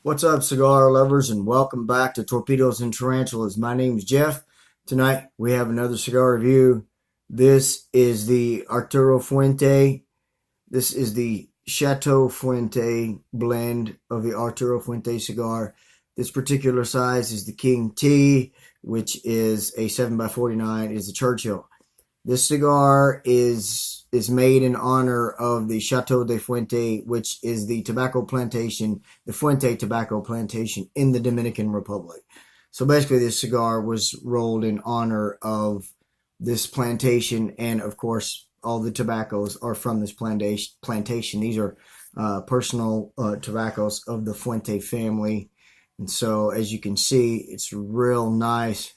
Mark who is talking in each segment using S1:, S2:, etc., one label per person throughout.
S1: What's up, cigar lovers, and welcome back to Torpedoes and Tarantulas. My name's Jeff. Tonight we have another cigar review. This is the Arturo Fuente. This is the Chateau Fuente blend of the Arturo Fuente cigar. This particular size is the King T, which is a 7x49, is the Churchill. This cigar is made in honor of the Chateau de Fuente, which is the tobacco plantation, the Fuente tobacco plantation in the Dominican Republic. So basically, this cigar was rolled in honor of this plantation, and of course, all the tobaccos are from this plantation. These are personal tobaccos of the Fuente family, and so as you can see, it's real nice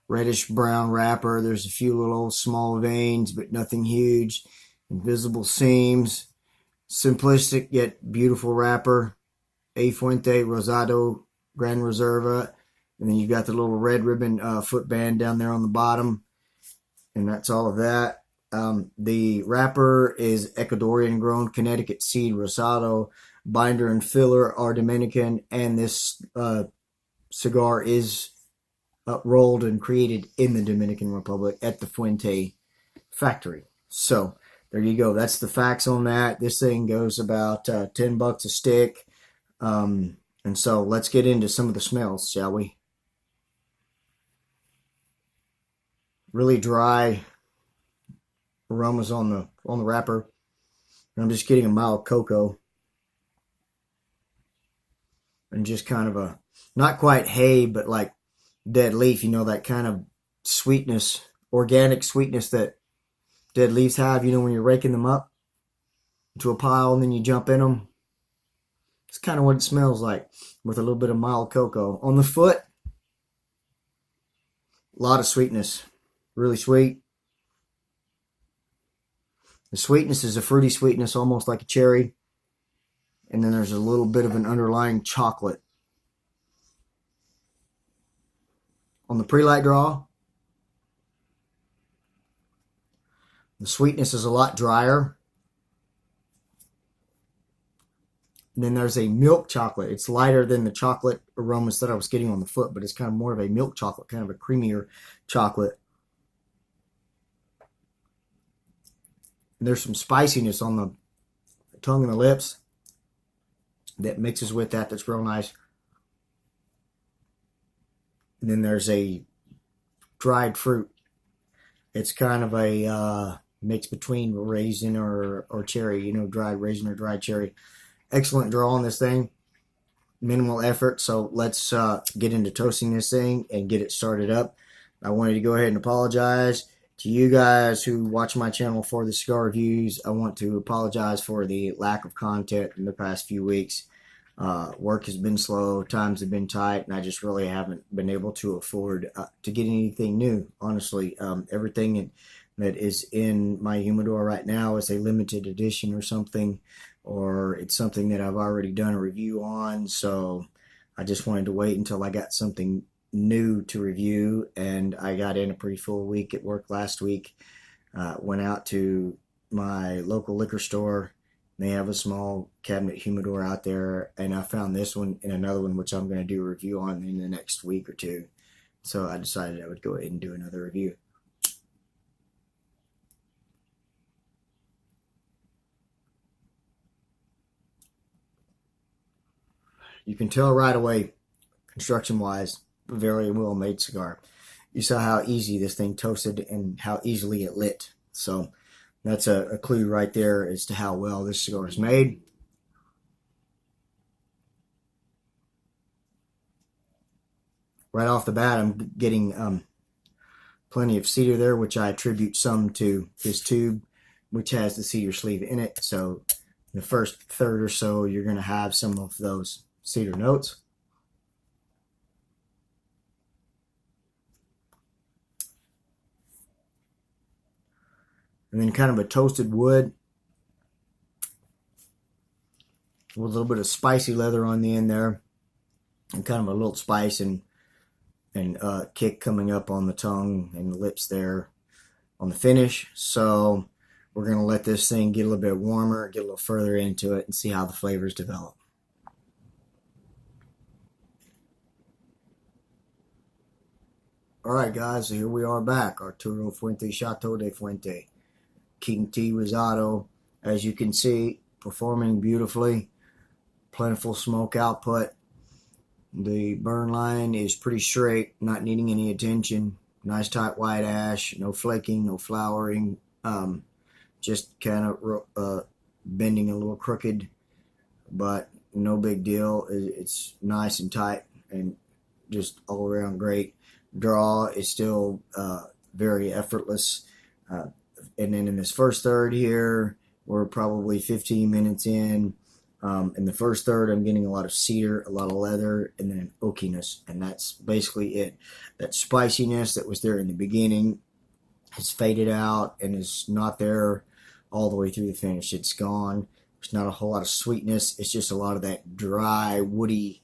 S1: reddish brown wrapper. There's a few little small veins, but nothing huge. Invisible seams. Simplistic yet beautiful wrapper. A Fuente Rosado Gran Reserva. And then you've got the little red ribbon foot band down there on the bottom. And that's all of that. The wrapper is Ecuadorian grown Connecticut seed Rosado. Binder and filler are Dominican. And this cigar is rolled and created in the Dominican Republic at the Fuente factory. So there you go. That's the facts on that. This thing goes about $10 a stick. And so let's get into some of the smells, shall we? Really dry aromas on the wrapper. And I'm just getting a mild cocoa. And just kind of a, not quite hay, but like dead leaf, that kind of sweetness, organic sweetness that dead leaves have, when you're raking them up into a pile and then you jump in them. It's kind of what it smells like with a little bit of mild cocoa. On the foot, a lot of sweetness, really sweet. The sweetness is a fruity sweetness, almost like a cherry. And then there's a little bit of an underlying chocolate. On the pre-light draw, the sweetness is a lot drier. And then there's a milk chocolate. It's lighter than the chocolate aromas that I was getting on the foot, but it's kind of more of a milk chocolate, kind of a creamier chocolate. And there's some spiciness on the tongue and the lips that mixes with that. That's real nice. And then there's a dried fruit. It's kind of a mix between raisin or cherry, dried raisin or dried cherry. Excellent draw on this thing. Minimal effort. So let's get into toasting this thing and get it started up. I wanted to go ahead and apologize to you guys who watch my channel for the cigar reviews. I want to apologize for the lack of content in the past few weeks. Work has been slow, times have been tight, and I just really haven't been able to afford to get anything new, honestly. Everything that is in my humidor right now is a limited edition or something, or it's something that I've already done a review on, so I just wanted to wait until I got something new to review, and I got in a pretty full week at work last week. Went out to my local liquor store. They have a small cabinet humidor out there, and I found this one and another one, which I'm going to do a review on in the next week or two. So I decided I would go ahead and do another review. You can tell right away, construction-wise, very well-made cigar. You saw how easy this thing toasted and how easily it lit. So that's a clue right there as to how well this cigar is made. Right off the bat, I'm getting plenty of cedar there, which I attribute some to this tube, which has the cedar sleeve in it. So the first third or so, you're going to have some of those cedar notes. And then kind of a toasted wood with a little bit of spicy leather on the end there, and kind of a little spice and kick coming up on the tongue and the lips there on the finish. So we're going to let this thing get a little bit warmer, get a little further into it, and see how the flavors develop. Alright guys, so here we are back. Arturo Fuente, Chateau de Fuente. King T Risotto. As you can see, performing beautifully. Plentiful smoke output. The burn line is pretty straight, not needing any attention. Nice tight white ash, no flaking, no flowering. Just kind of bending a little crooked, but no big deal. It's nice and tight and just all around great. Draw is still very effortless. And then in this first third here, we're probably 15 minutes in. In the first third, I'm getting a lot of cedar, a lot of leather, and then an oakiness. And that's basically it. That spiciness that was there in the beginning has faded out and is not there all the way through the finish. It's gone. There's not a whole lot of sweetness. It's just a lot of that dry, woody,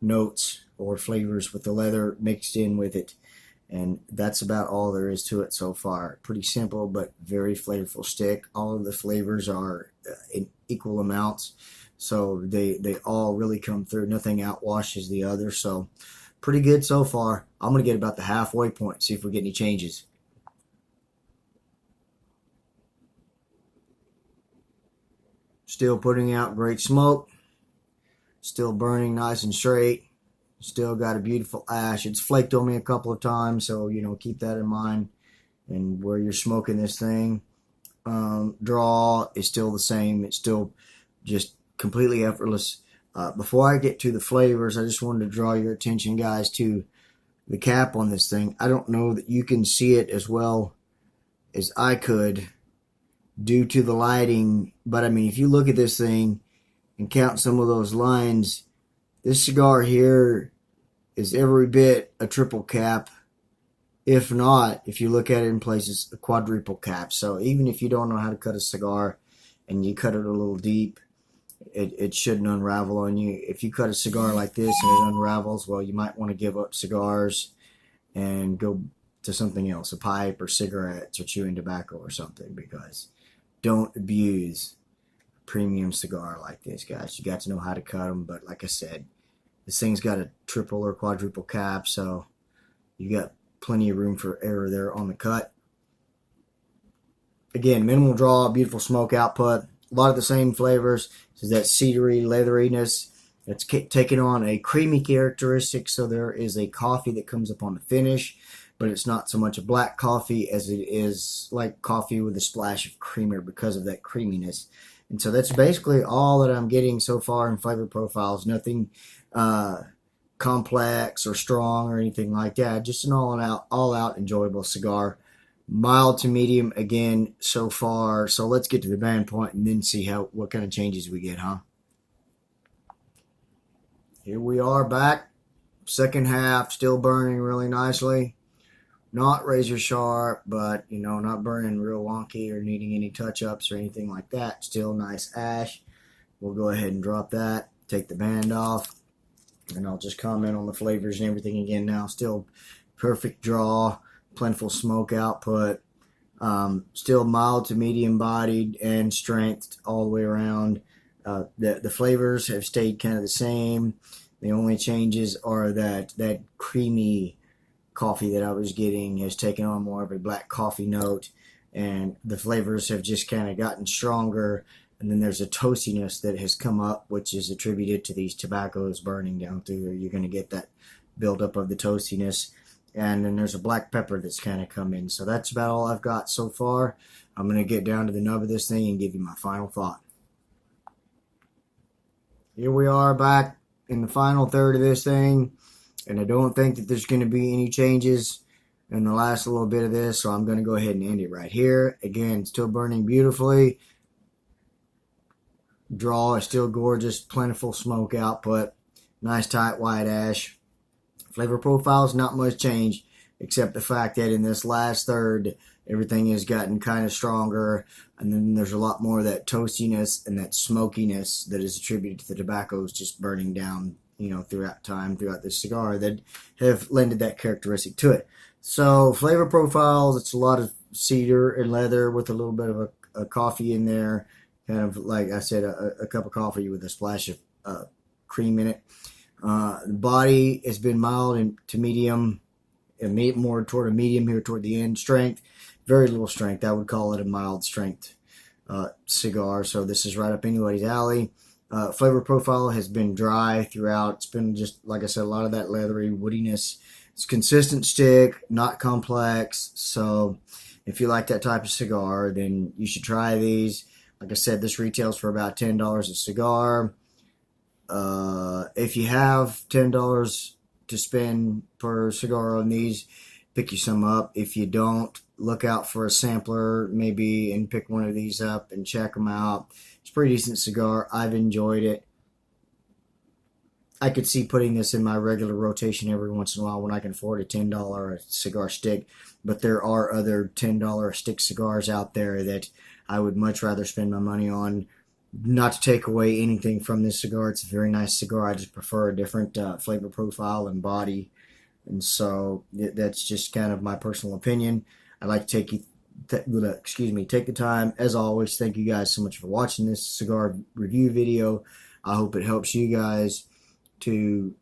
S1: notes or flavors with the leather mixed in with it. And that's about all there is to it so far. Pretty simple, but very flavorful stick. All of the flavors are in equal amounts, so they all really come through. Nothing outwashes the other, so pretty good so far. I'm going to get about the halfway point, see if we get any changes. Still putting out great smoke. Still burning nice and straight. Still got a beautiful ash. It's flaked on me a couple of times, so keep that in mind. And where you're smoking this thing, draw is still the same. It's still just completely effortless. Before I get to the flavors, I just wanted to draw your attention, guys, to the cap on this thing. I don't know that you can see it as well as I could due to the lighting, but I mean, if you look at this thing and count some of those lines, this cigar here is every bit a triple cap. If not, if you look at it in places, a quadruple cap. So even if you don't know how to cut a cigar and you cut it a little deep, it shouldn't unravel on you. If you cut a cigar like this and it unravels, well, you might want to give up cigars and go to something else, a pipe or cigarettes or chewing tobacco or something, because don't abuse a premium cigar like this, guys. You got to know how to cut them, but like I said, this thing's got a triple or quadruple cap, so you got plenty of room for error there on the cut. Again, minimal draw, beautiful smoke output. A lot of the same flavors. This is that cedary leatheriness. It's taken on a creamy characteristic, so there is a coffee that comes up on the finish, but it's not so much a black coffee as it is like coffee with a splash of creamer because of that creaminess. And so that's basically all that I'm getting so far in flavor profiles. Nothing complex or strong or anything like that. Just an all-out enjoyable cigar. Mild to medium again so far. So let's get to the band point and then see what kind of changes we get, huh? Here we are back. Second half, still burning really nicely. Not razor sharp, but not burning real wonky or needing any touch-ups or anything like that. Still nice ash. We'll go ahead and drop that. Take the band off. And I'll just comment on the flavors and everything again now. Still perfect draw, plentiful smoke output. Still mild to medium bodied and strength all the way around. The flavors have stayed kind of the same. The only changes are that creamy coffee that I was getting has taken on more of a black coffee note, and the flavors have just kind of gotten stronger. And then there's a toastiness that has come up, which is attributed to these tobaccos burning down through here. You're going to get that buildup of the toastiness. And then there's a black pepper that's kind of come in. So that's about all I've got so far. I'm going to get down to the nub of this thing and give you my final thought. Here we are back in the final third of this thing. And I don't think that there's going to be any changes in the last little bit of this. So I'm going to go ahead and end it right here. Again, still burning beautifully. Draw is still gorgeous, plentiful smoke output, nice tight white ash. Flavor profiles, not much change, except the fact that in this last third, everything has gotten kind of stronger, and then there's a lot more of that toastiness and that smokiness that is attributed to the tobaccos just burning down, throughout this cigar that have lended that characteristic to it. So flavor profiles, it's a lot of cedar and leather with a little bit of a coffee in there. Kind of like I said, a cup of coffee with a splash of cream in it. The body has been mild and to medium, and more toward a medium here toward the end. Strength, very little strength. I would call it a mild strength cigar. So this is right up anybody's alley. Flavor profile has been dry throughout. It's been just, like I said, a lot of that leathery woodiness. It's consistent stick, not complex. So if you like that type of cigar, then you should try these. Like I said, this retails for about $10 a cigar. If you have $10 to spend per cigar on these, pick you some up. If you don't, look out for a sampler maybe and pick one of these up and check them out. It's a pretty decent cigar. I've enjoyed it. I could see putting this in my regular rotation every once in a while when I can afford a $10 cigar stick, but there are other $10 stick cigars out there that I would much rather spend my money on. Not to take away anything from this cigar, it's a very nice cigar. I just prefer a different flavor profile and body, and so that's just kind of my personal opinion. I'd like to take the time. As always, thank you guys so much for watching this cigar review video. I hope it helps you guys to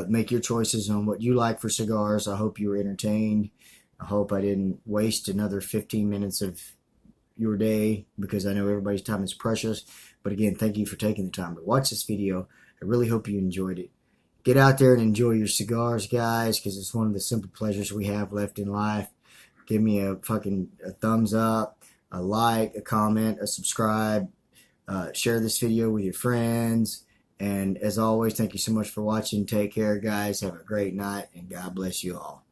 S1: make your choices on what you like for cigars. I hope you were entertained. I hope I didn't waste another 15 minutes of your day, because I know everybody's time is precious. But again, thank you for taking the time to watch this video. I really hope you enjoyed it. Get out there and enjoy your cigars, guys, because it's one of the simple pleasures we have left in life. Give me a thumbs up, a like, a comment, a subscribe. Share this video with your friends. And as always, thank you so much for watching. Take care, guys. Have a great night, and God bless you all.